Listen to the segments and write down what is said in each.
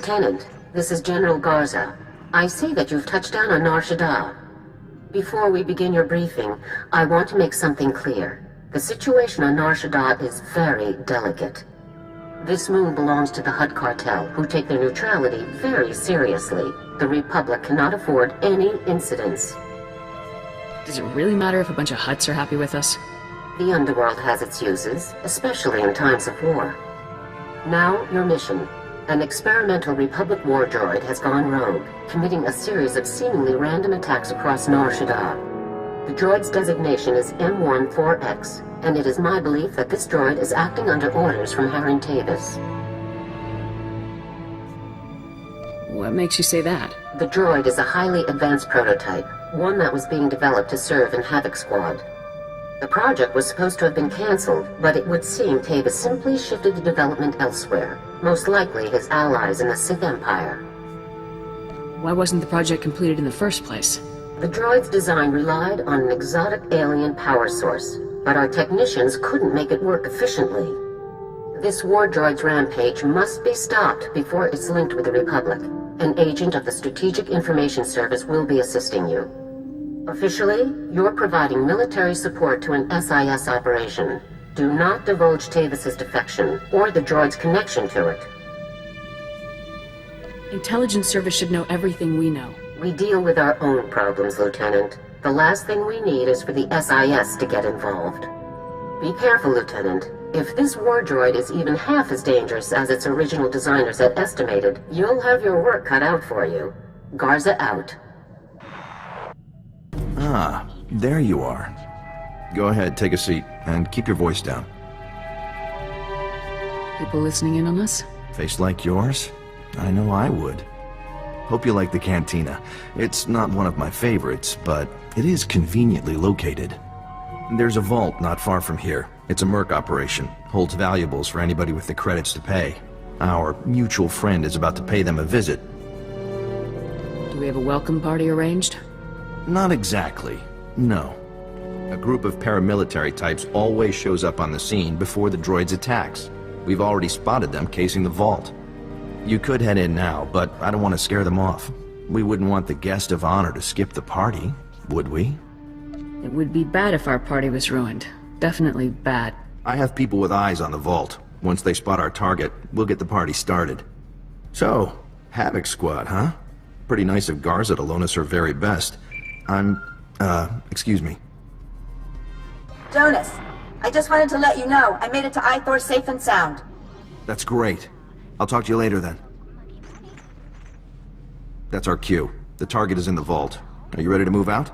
Lieutenant, this is General Garza. I see that you've touched down on Shadaa. Before we begin your briefing, I want to make something clear. The situation on Shadaa is very delicate. This moon belongs to the Hutt cartel, who take their neutrality very seriously. The Republic cannot afford any incidents. Does it really matter if a bunch of Hutts are happy with us? The underworld has its uses, especially in times of war. Now, your mission. An experimental Republic war droid has gone rogue, committing a series of seemingly random attacks across Shadaa. The droid's designation is M14X, and it is my belief that this droid is acting under orders from Harren Tavis. What makes you say that? The droid is a highly advanced prototype, one that was being developed to serve in Havoc Squad. The project was supposed to have been cancelled, but it would seem Tavis simply shifted the development elsewhere, most likely his allies in the Sith Empire. Why wasn't the project completed in the first place? The droid's design relied on an exotic alien power source, but our technicians couldn't make it work efficiently. This war droid's rampage must be stopped before it's linked with the Republic. An agent of the Strategic Information Service will be assisting you. Officially, you're providing military support to an SIS operation. Do not divulge Tavis's defection, or the droid's connection to it. Intelligence Service should know everything we know. We deal with our own problems, Lieutenant. The last thing we need is for the SIS to get involved. Be careful, Lieutenant. If this war droid is even half as dangerous as its original designers had estimated, you'll have your work cut out for you. Garza out. Ah, there you are. Go ahead, take a seat, and keep your voice down. People listening in on us? Face like yours? I know I would. Hope you like the cantina. It's not one of my favorites, but it is conveniently located. There's a vault not far from here. It's a merc operation. Holds valuables for anybody with the credits to pay. Our mutual friend is about to pay them a visit. Do we have a welcome party arranged? Not exactly. No. A group of paramilitary types always shows up on the scene before the droid's attacks. We've already spotted them casing the vault. You could head in now, but I don't want to scare them off. We wouldn't want the guest of honor to skip the party, would we? It would be bad if our party was ruined. Definitely bad. I have people with eyes on the vault. Once they spot our target, we'll get the party started. So, Havoc Squad, huh? Pretty nice of Garza to loan us her very best. Excuse me. Jonas, I just wanted to let you know I made it to Ithor safe and sound. That's great. I'll talk to you later then. That's our cue. The target is in the vault. Are you ready to move out?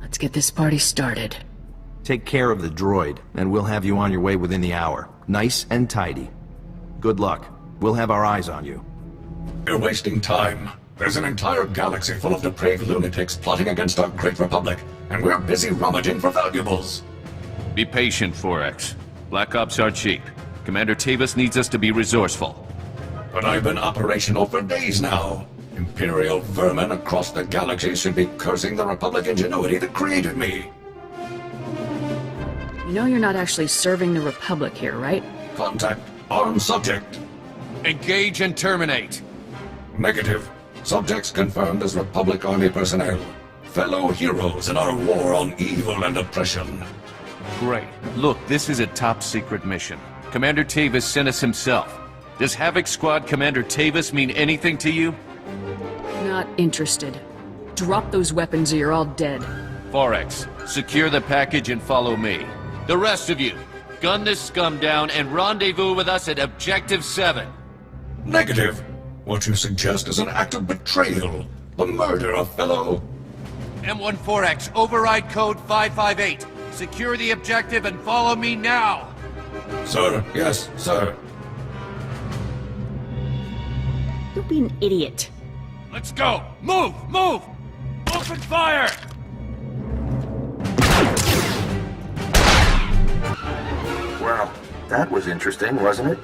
Let's get this party started. Take care of the droid, and we'll have you on your way within the hour. Nice and tidy. Good luck. We'll have our eyes on you. You're wasting time. There's an entire galaxy full of depraved lunatics plotting against our great republic, and we're busy rummaging for valuables. Be patient, 4X. Black Ops are cheap. Commander Tavis needs us to be resourceful. But I've been operational for days now. Imperial vermin across the galaxy should be cursing the Republic ingenuity that created me. You know you're not actually serving the Republic here, right? Contact armed subject. Engage and terminate. Negative. Subjects confirmed as Republic Army personnel. Fellow heroes in our war on evil and oppression. Great. Look, this is a top-secret mission. Commander Tavis sent us himself. Does Havoc Squad Commander Tavis mean anything to you? Not interested. Drop those weapons or you're all dead. 4X, secure the package and follow me. The rest of you, gun this scum down and rendezvous with us at Objective 7. Negative. What you suggest is an act of betrayal. The murder of fellow... M14X, override code 558. Secure the objective and follow me now! Sir, yes, sir. Don't be an idiot. Let's go! Move! Move! Open fire! Well, that was interesting, wasn't it?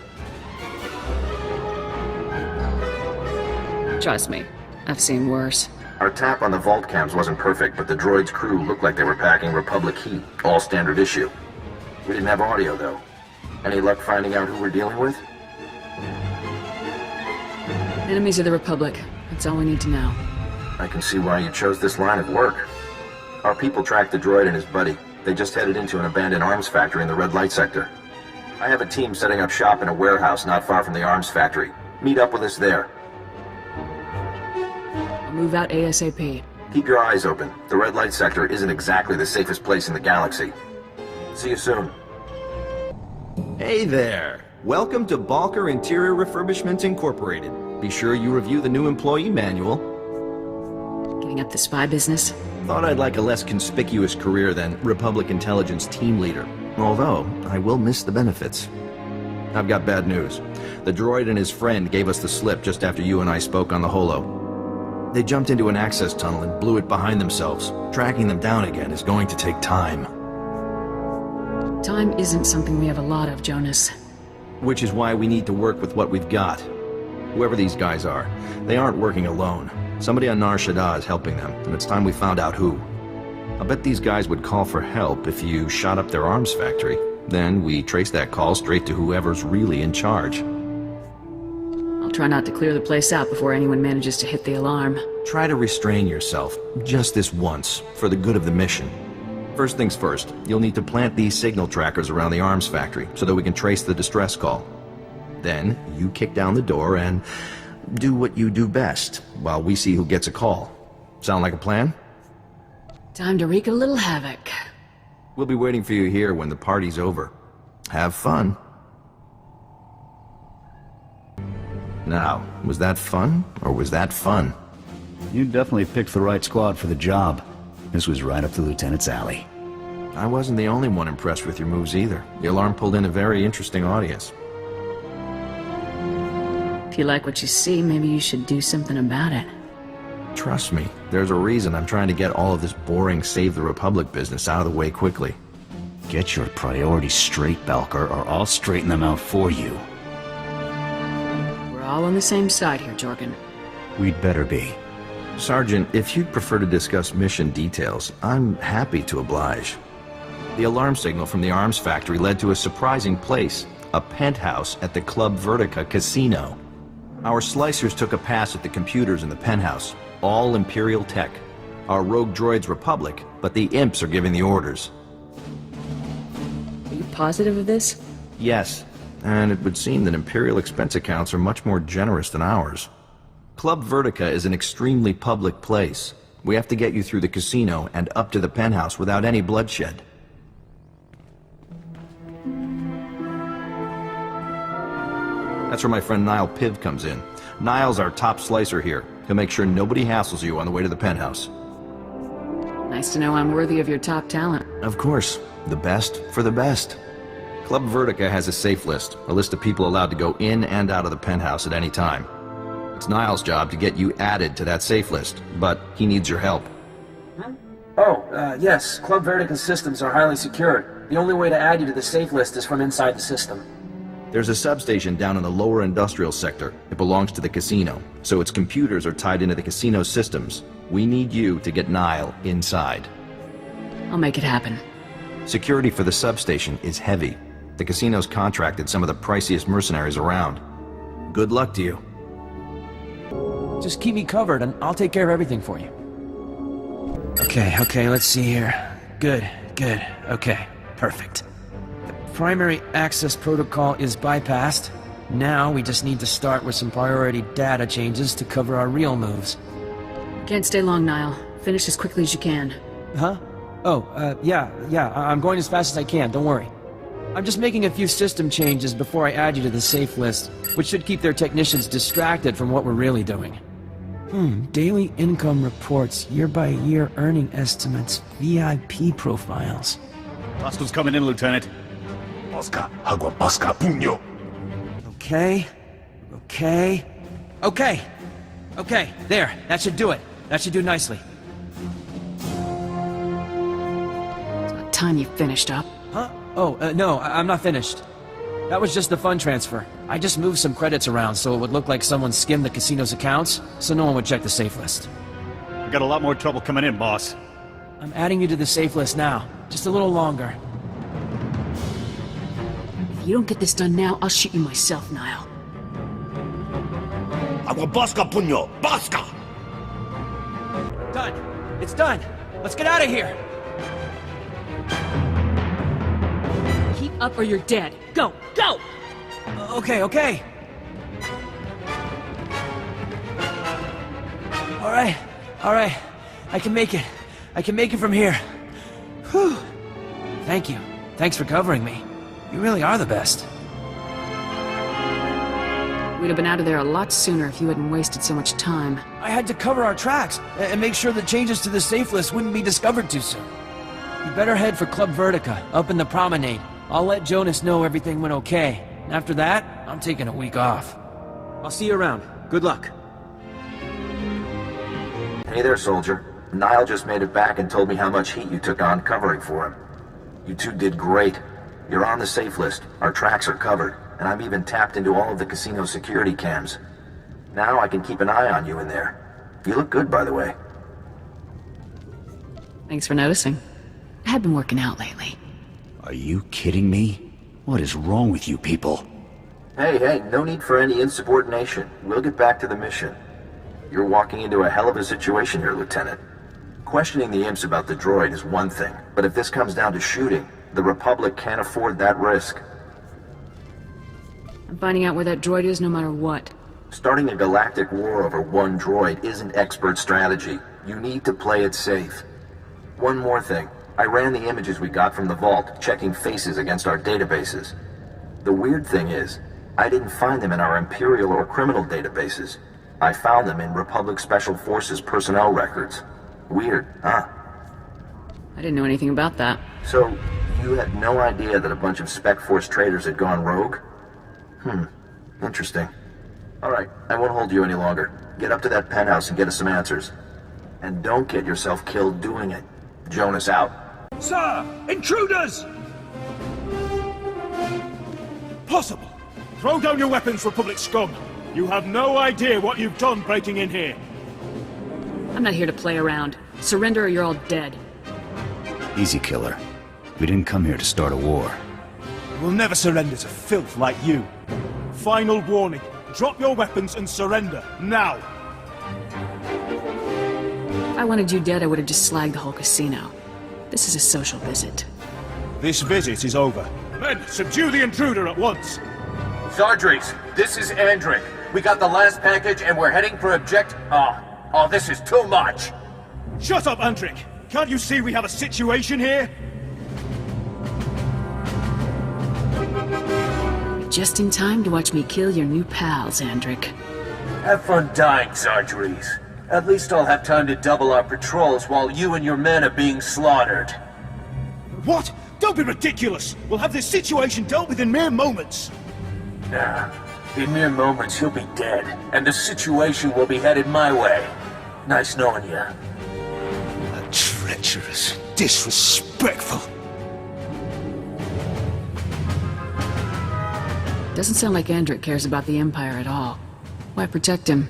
Trust me, I've seen worse. Our tap on the vault cams wasn't perfect, but the droid's crew looked like they were packing Republic heat, all standard issue. We didn't have audio, though. Any luck finding out who we're dealing with? Enemies of the Republic. That's all we need to know. I can see why you chose this line of work. Our people tracked the droid and his buddy. They just headed into an abandoned arms factory in the red light sector. I have a team setting up shop in a warehouse not far from the arms factory. Meet up with us there. I'll move out ASAP. Keep your eyes open. The red light sector isn't exactly the safest place in the galaxy. See you soon. Hey there! Welcome to Balker Interior Refurbishments Incorporated. Be sure you review the new employee manual. Giving up the spy business? Thought I'd like a less conspicuous career than Republic Intelligence Team Leader. Although, I will miss the benefits. I've got bad news. The droid and his friend gave us the slip just after you and I spoke on the holo. They jumped into an access tunnel and blew it behind themselves. Tracking them down again is going to take time. Time isn't something we have a lot of, Jonas. Which is why we need to work with what we've got. Whoever these guys are, they aren't working alone. Somebody on Shadaa is helping them, and it's time we found out who. I'll bet these guys would call for help if you shot up their arms factory. Then we trace that call straight to whoever's really in charge. I'll try not to clear the place out before anyone manages to hit the alarm. Try to restrain yourself, just this once, for the good of the mission. First things first, you'll need to plant these signal trackers around the arms factory so that we can trace the distress call. Then, you kick down the door and do what you do best, while we see who gets a call. Sound like a plan? Time to wreak a little havoc. We'll be waiting for you here when the party's over. Have fun. Now, was that fun, or was that fun? You definitely picked the right squad for the job. This was right up the Lieutenant's alley. I wasn't the only one impressed with your moves either. The alarm pulled in a very interesting audience. If you like what you see, maybe you should do something about it. Trust me, there's a reason I'm trying to get all of this boring Save the Republic business out of the way quickly. Get your priorities straight, Balker, or I'll straighten them out for you. We're all on the same side here, Jorgen. We'd better be. Sergeant, if you'd prefer to discuss mission details, I'm happy to oblige. The alarm signal from the arms factory led to a surprising place, a penthouse at the Club Vertica casino. Our slicers took a pass at the computers in the penthouse, all Imperial tech. Our rogue droid's Republic, but the imps are giving the orders. Are you positive of this? Yes, and it would seem that Imperial expense accounts are much more generous than ours. Club Vertica is an extremely public place. We have to get you through the casino and up to the penthouse without any bloodshed. That's where my friend Niall Piv comes in. Niall's our top slicer here. He'll make sure nobody hassles you on the way to the penthouse. Nice to know I'm worthy of your top talent. Of course, the best for the best. Club Vertica has a safe list, a list of people allowed to go in and out of the penthouse at any time. It's Niall's job to get you added to that safe list, but he needs your help. Yes. Club Vertica's systems are highly secured. The only way to add you to the safe list is from inside the system. There's a substation down in the lower industrial sector. It belongs to the casino, so its computers are tied into the casino systems. We need you to get Niall inside. I'll make it happen. Security for the substation is heavy. The casino's contracted some of the priciest mercenaries around. Good luck to you. Just keep me covered and I'll take care of everything for you. Okay, let's see here. Good. Okay, perfect. The primary access protocol is bypassed. Now we just need to start with some priority data changes to cover our real moves. Can't stay long, Niall. Finish as quickly as you can. Huh? Yeah, I'm going as fast as I can, don't worry. I'm just making a few system changes before I add you to the safe list, which should keep their technicians distracted from what we're really doing. Daily income reports, year-by-year earning estimates, VIP profiles. Hostiles coming in, Lieutenant. Posca, agua posca, puño. Okay, there, that should do it. That should do nicely. It's about time you finished up. Huh? No, I'm not finished. That was just the fund transfer. I just moved some credits around so it would look like someone skimmed the casino's accounts, so no one would check the safe list. We got a lot more trouble coming in, boss. I'm adding you to the safe list now. Just a little longer. If you don't get this done now, I'll shoot you myself, Niall. Agua Bosca, puño! Bosca! Done. It's done. Let's get out of here. Keep up or you're dead. Go! Go! Okay, okay. All right. I can make it. I can make it from here. Whew. Thank you. Thanks for covering me. You really are the best. We'd have been out of there a lot sooner if you hadn't wasted so much time. I had to cover our tracks and make sure the changes to the safe list wouldn't be discovered too soon. You better head for Club Vertica, up in the promenade. I'll let Jonas know everything went okay. After that, I'm taking a week off. I'll see you around. Good luck. Hey there, soldier. Niall just made it back and told me how much heat you took on covering for him. You two did great. You're on the safe list, our tracks are covered, and I've even tapped into all of the casino security cams. Now I can keep an eye on you in there. You look good, by the way. Thanks for noticing. I have been working out lately. Are you kidding me? What is wrong with you people? Hey, no need for any insubordination. We'll get back to the mission. You're walking into a hell of a situation here, Lieutenant. Questioning the imps about the droid is one thing, but if this comes down to shooting, the Republic can't afford that risk. I'm finding out where that droid is no matter what. Starting a galactic war over one droid isn't expert strategy. You need to play it safe. One more thing. I ran the images we got from the vault, checking faces against our databases. The weird thing is, I didn't find them in our Imperial or criminal databases. I found them in Republic Special Forces personnel records. Weird, huh? I didn't know anything about that. So, you had no idea that a bunch of Spec Force traders had gone rogue? Interesting. Alright, I won't hold you any longer. Get up to that penthouse and get us some answers. And don't get yourself killed doing it. Jonas out. Sir! Intruders! Possible. Throw down your weapons, Republic scum. You have no idea what you've done breaking in here. I'm not here to play around. Surrender or you're all dead. Easy, killer. We didn't come here to start a war. We'll never surrender to filth like you. Final warning. Drop your weapons and surrender, now! If I wanted you dead, I would have just slagged the whole casino. This is a social visit. This visit is over. Men, subdue the intruder at once! Zardries, this is Andric. We got the last package and we're heading for Oh, this is too much! Shut up, Andric! Can't you see we have a situation here? Just in time to watch me kill your new pals, Andric. Have fun dying, Zardries. At least I'll have time to double our patrols while you and your men are being slaughtered. What? Don't be ridiculous! We'll have this situation dealt with in mere moments! Nah, in mere moments he'll be dead, and the situation will be headed my way. Nice knowing you. Treacherous, disrespectful. Doesn't sound like Andric cares about the Empire at all. Why protect him?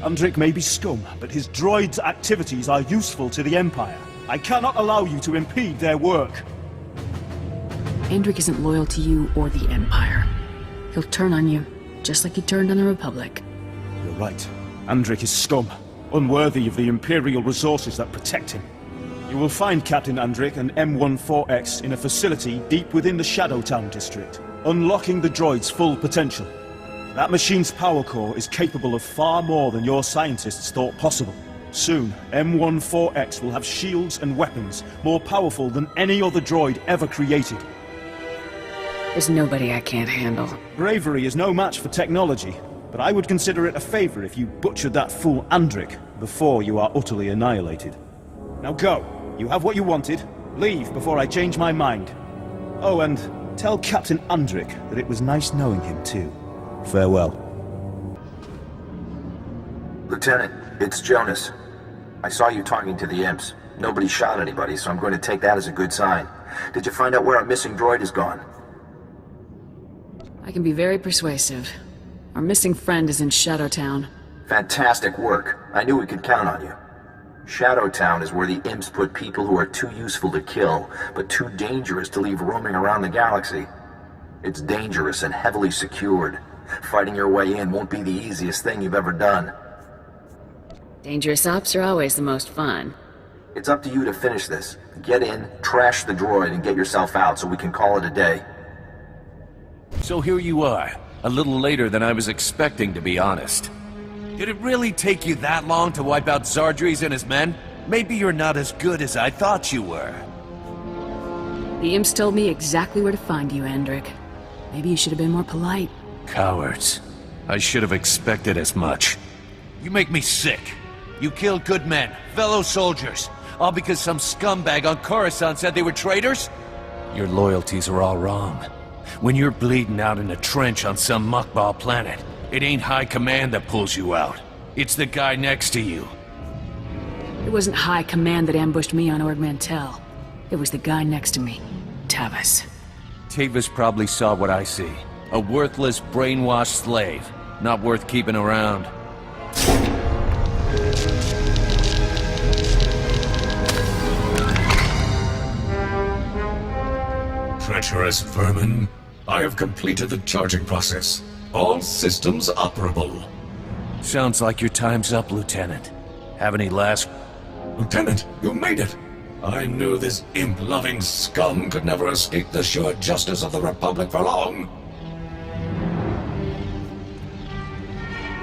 Andric may be scum, but his droid's activities are useful to the Empire. I cannot allow you to impede their work. Andric isn't loyal to you or the Empire. He'll turn on you, just like he turned on the Republic. You're right. Andric is scum, unworthy of the Imperial resources that protect him. You will find Captain Andric and M14X in a facility deep within the Shadowtown district, unlocking the droid's full potential. That machine's power core is capable of far more than your scientists thought possible. Soon, M14X will have shields and weapons more powerful than any other droid ever created. There's nobody I can't handle. Bravery is no match for technology, but I would consider it a favor if you butchered that fool Andric before you are utterly annihilated. Now go. You have what you wanted. Leave before I change my mind. Oh, and tell Captain Andric that it was nice knowing him too. Farewell. Lieutenant, it's Jonas. I saw you talking to the imps. Nobody shot anybody, so I'm going to take that as a good sign. Did you find out where our missing droid has gone? I can be very persuasive. Our missing friend is in Shadowtown. Fantastic work. I knew we could count on you. Shadowtown is where the imps put people who are too useful to kill, but too dangerous to leave roaming around the galaxy. It's dangerous and heavily secured. Fighting your way in won't be the easiest thing you've ever done. Dangerous ops are always the most fun. It's up to you to finish this. Get in, trash the droid, and get yourself out so we can call it a day. So here you are, a little later than I was expecting, to be honest. Did it really take you that long to wipe out Zardries and his men? Maybe you're not as good as I thought you were. The imps told me exactly where to find you, Andrik. Maybe you should have been more polite. Cowards. I should have expected as much. You make me sick. You killed good men, fellow soldiers, all because some scumbag on Coruscant said they were traitors? Your loyalties are all wrong. When you're bleeding out in a trench on some muckball planet, it ain't High Command that pulls you out. It's the guy next to you. It wasn't High Command that ambushed me on Ord Mantell. It was the guy next to me, Tavis. Tavis probably saw what I see. A worthless, brainwashed slave. Not worth keeping around. Treacherous vermin. I have completed the charging process. All systems operable. Sounds like your time's up, Lieutenant. Have any last... Lieutenant, you made it! I knew this imp-loving scum could never escape the sure justice of the Republic for long.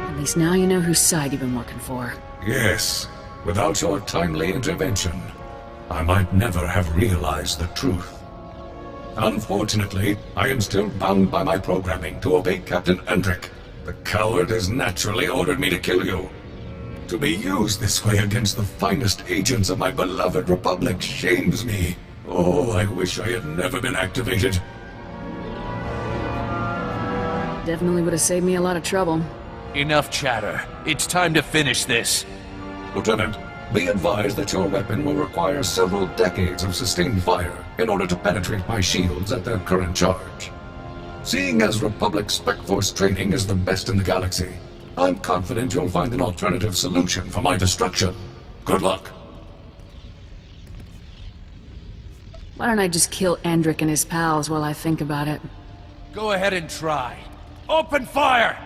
At least now you know whose side you've been working for. Yes. Without your timely intervention, I might never have realized the truth. Unfortunately, I am still bound by my programming to obey Captain Andrik. The coward has naturally ordered me to kill you. To be used this way against the finest agents of my beloved Republic shames me. Oh, I wish I had never been activated. Definitely would have saved me a lot of trouble. Enough chatter. It's time to finish this. Lieutenant, be advised that your weapon will require several decades of sustained fire in order to penetrate my shields at their current charge. Seeing as Republic Spec Force training is the best in the galaxy, I'm confident you'll find an alternative solution for my destruction. Good luck. Why don't I just kill Andrik and his pals while I think about it? Go ahead and try. Open fire!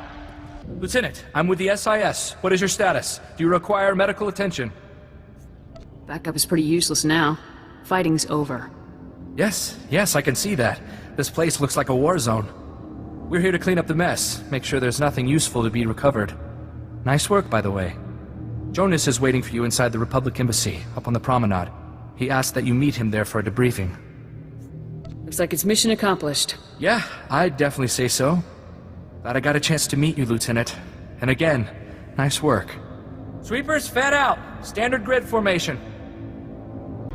Lieutenant, I'm with the SIS. What is your status? Do you require medical attention? Backup is pretty useless now. Fighting's over. Yes, I can see that. This place looks like a war zone. We're here to clean up the mess, make sure there's nothing useful to be recovered. Nice work, by the way. Jonas is waiting for you inside the Republic Embassy, up on the promenade. He asked that you meet him there for a debriefing. Looks like it's mission accomplished. Yeah, I'd definitely say so. Glad I got a chance to meet you, Lieutenant. And again, nice work. Sweepers, fed out! Standard grid formation.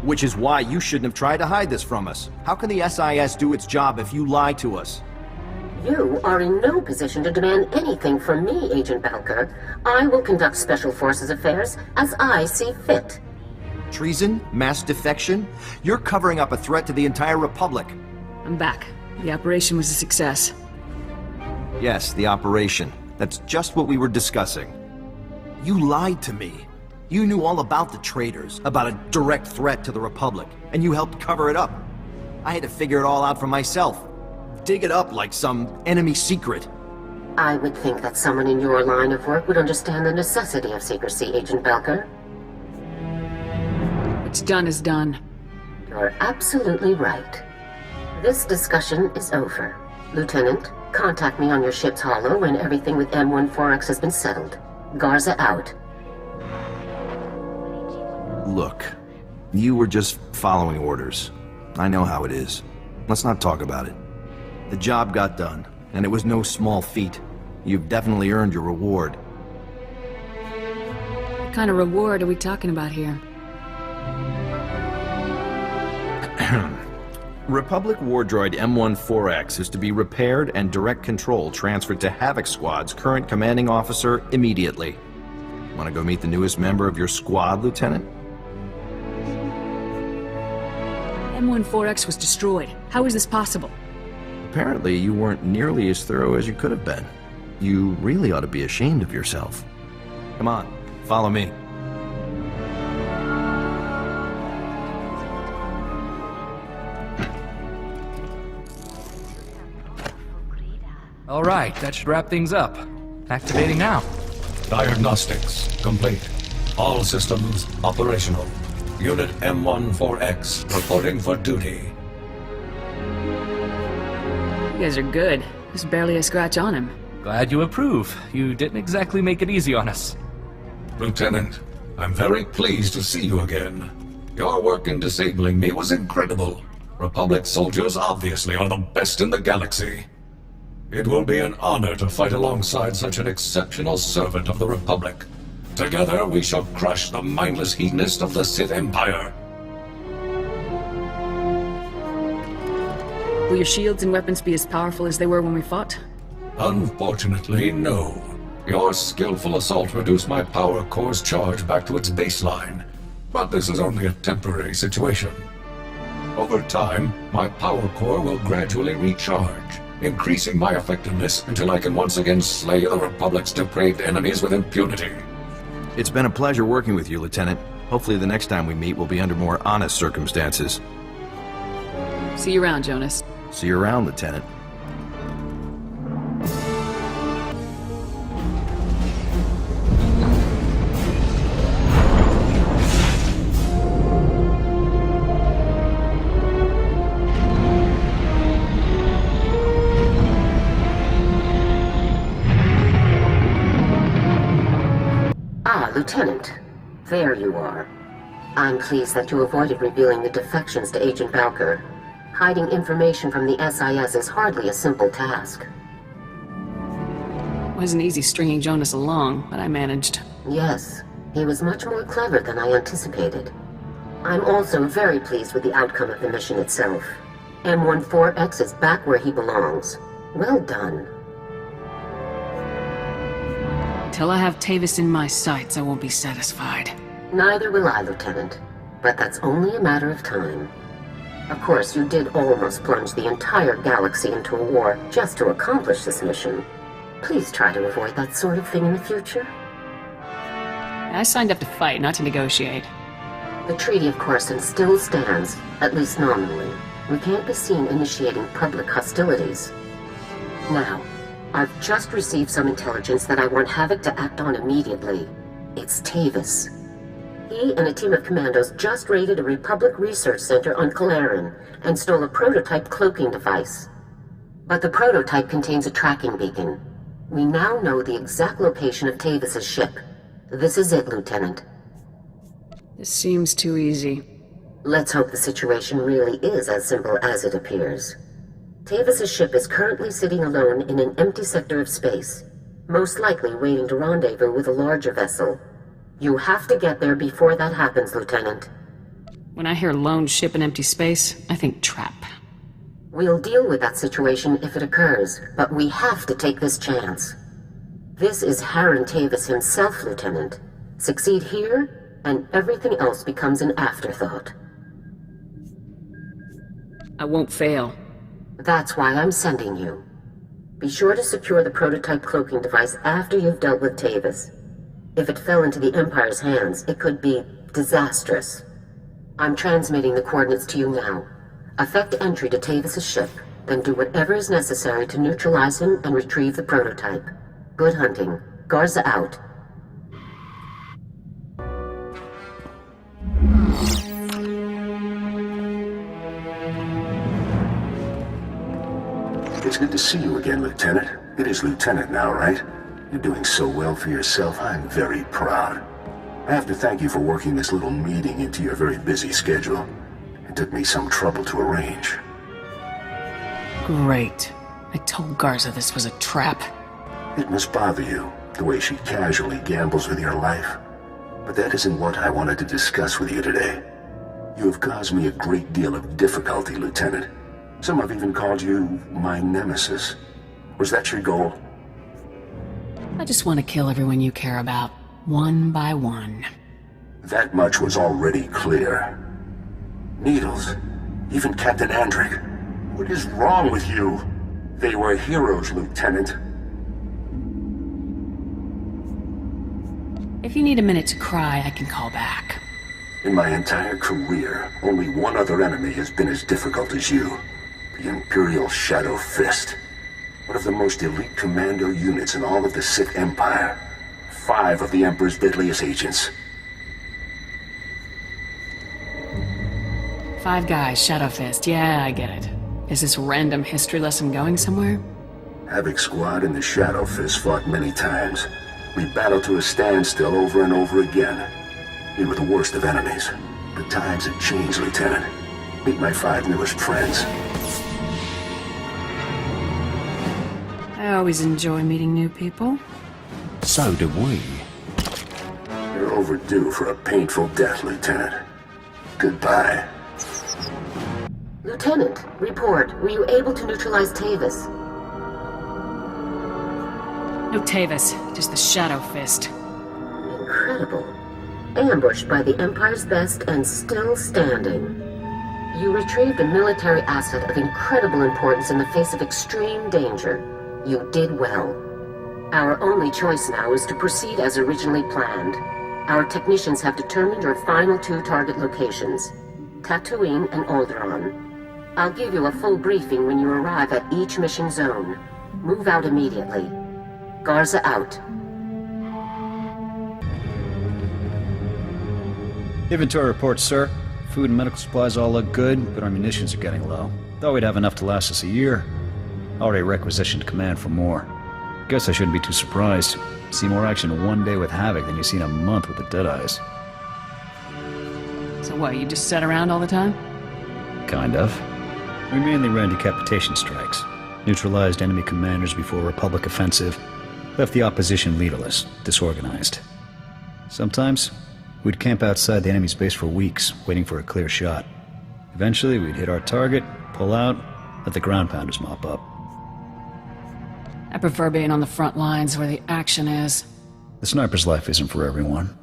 Which is why you shouldn't have tried to hide this from us. How can the SIS do its job if you lie to us? You are in no position to demand anything from me, Agent Balker. I will conduct Special Forces affairs as I see fit. Treason? Mass defection? You're covering up a threat to the entire Republic. I'm back. The operation was a success. Yes, the operation. That's just what we were discussing. You lied to me. You knew all about the traitors, about a direct threat to the Republic, and you helped cover it up. I had to figure it all out for myself. Dig it up like some enemy secret. I would think that someone in your line of work would understand the necessity of secrecy, Agent Balker. What's done is done. You're absolutely right. This discussion is over. Lieutenant, contact me on your ship's holo when everything with M14X has been settled. Garza out. Look, you were just following orders. I know how it is. Let's not talk about it. The job got done, and it was no small feat. You've definitely earned your reward. What kind of reward are we talking about here? Republic war droid M14X is to be repaired and direct control transferred to Havoc Squad's current commanding officer immediately. Want to go meet the newest member of your squad, Lieutenant? M14X was destroyed. How is this possible? Apparently, you weren't nearly as thorough as you could have been. You really ought to be ashamed of yourself. Come on, follow me. Alright, that should wrap things up. Activating now. Diagnostics complete. All systems operational. Unit M14X reporting for duty. You guys are good. There's barely a scratch on him. Glad you approve. You didn't exactly make it easy on us. Lieutenant, I'm very pleased to see you again. Your work in disabling me was incredible. Republic soldiers obviously are the best in the galaxy. It will be an honor to fight alongside such an exceptional servant of the Republic. Together we shall crush the mindless hedonist of the Sith Empire. Will your shields and weapons be as powerful as they were when we fought? Unfortunately, no. Your skillful assault reduced my power core's charge back to its baseline. But this is only a temporary situation. Over time, my power core will gradually recharge, increasing my effectiveness until I can once again slay the Republic's depraved enemies with impunity. It's been a pleasure working with you, Lieutenant. Hopefully the next time we meet will be under more honest circumstances. See you around, Jonas. See you around, Lieutenant. Lieutenant, there you are. I'm pleased that you avoided revealing the defections to Agent Valker. Hiding information from the SIS is hardly a simple task. It wasn't easy stringing Jonas along, but I managed. Yes, he was much more clever than I anticipated. I'm also very pleased with the outcome of the mission itself. M14X is back where he belongs. Well done. Until I have Tavis in my sights, I won't be satisfied. Neither will I, Lieutenant. But that's only a matter of time. Of course, you did almost plunge the entire galaxy into a war just to accomplish this mission. Please try to avoid that sort of thing in the future. I signed up to fight, not to negotiate. The Treaty of Coruscant still stands, at least nominally. We can't be seen initiating public hostilities. Now, I've just received some intelligence that I want Havoc to act on immediately. It's Tavis. He and a team of commandos just raided a Republic research center on Kalaran and stole a prototype cloaking device. But the prototype contains a tracking beacon. We now know the exact location of Tavis's ship. This is it, Lieutenant. This seems too easy. Let's hope the situation really is as simple as it appears. Tavis's ship is currently sitting alone in an empty sector of space, most likely waiting to rendezvous with a larger vessel. You have to get there before that happens, Lieutenant. When I hear lone ship in empty space, I think trap. We'll deal with that situation if it occurs, but we have to take this chance. This is Harren Tavis himself, Lieutenant. Succeed here, and everything else becomes an afterthought. I won't fail. That's why I'm sending you. Be sure to secure the prototype cloaking device after you've dealt with Tavis. If it fell into the Empire's hands, it could be disastrous. I'm transmitting the coordinates to you now. Effect entry to Tavis's ship, then do whatever is necessary to neutralize him and retrieve the prototype. Good hunting. Garza out. It's good to see you again, Lieutenant. It is Lieutenant now, right? You're doing so well for yourself, I'm very proud. I have to thank you for working this little meeting into your very busy schedule. It took me some trouble to arrange. Great. I told Garza this was a trap. It must bother you, the way she casually gambles with your life. But that isn't what I wanted to discuss with you today. You have caused me a great deal of difficulty, Lieutenant. Some have even called you my nemesis. Was that your goal? I just want to kill everyone you care about, one by one. That much was already clear. Needles, even Captain Andric. What is wrong with you? They were heroes, Lieutenant. If you need a minute to cry, I can call back. In my entire career, only one other enemy has been as difficult as you. The Imperial Shadow Fist. One of the most elite commando units in all of the Sith Empire. 5 of the Emperor's deadliest agents. 5 guys, Shadow Fist. Yeah, I get it. Is this random history lesson going somewhere? Havoc Squad and the Shadow Fist fought many times. We battled to a standstill over and over again. We were the worst of enemies. But times have changed, Lieutenant. Meet my 5 newest friends. I always enjoy meeting new people. So do we. You're overdue for a painful death, Lieutenant. Goodbye. Lieutenant, report. Were you able to neutralize Tavis? No Tavis, just the Shadow Fist. Incredible. Ambushed by the Empire's best and still standing. You retrieved a military asset of incredible importance in the face of extreme danger. You did well. Our only choice now is to proceed as originally planned. Our technicians have determined your final 2 target locations, Tatooine and Alderaan. I'll give you a full briefing when you arrive at each mission zone. Move out immediately. Garza out. Inventory report, sir. Food and medical supplies all look good, but our munitions are getting low. Thought we'd have enough to last us a year. Already requisitioned command for more. Guess I shouldn't be too surprised. See more action in 1 day with Havoc than you see in a month with the Deadeyes. So what, you just sat around all the time? Kind of. We mainly ran decapitation strikes. Neutralized enemy commanders before Republic offensive. Left the opposition leaderless, disorganized. Sometimes, we'd camp outside the enemy's base for weeks, waiting for a clear shot. Eventually, we'd hit our target, pull out, let the ground pounders mop up. I prefer being on the front lines where the action is. The sniper's life isn't for everyone.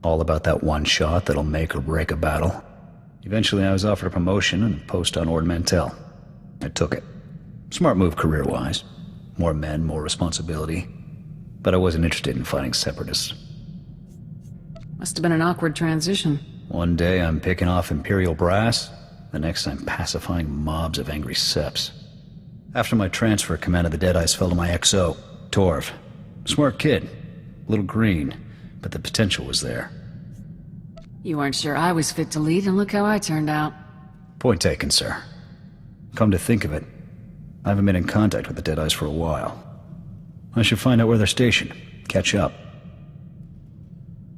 All about that one shot that'll make or break a battle. Eventually, I was offered a promotion and a post on Ord Mantell. I took it. Smart move career-wise. More men, more responsibility. But I wasn't interested in fighting separatists. Must have been an awkward transition. One day I'm picking off Imperial brass, the next I'm pacifying mobs of angry seps. After my transfer, command of the Deadeyes fell to my XO, Torv. Smart kid. A little green, but the potential was there. You weren't sure I was fit to lead, and look how I turned out. Point taken, sir. Come to think of it, I haven't been in contact with the Deadeyes for a while. I should find out where they're stationed, catch up.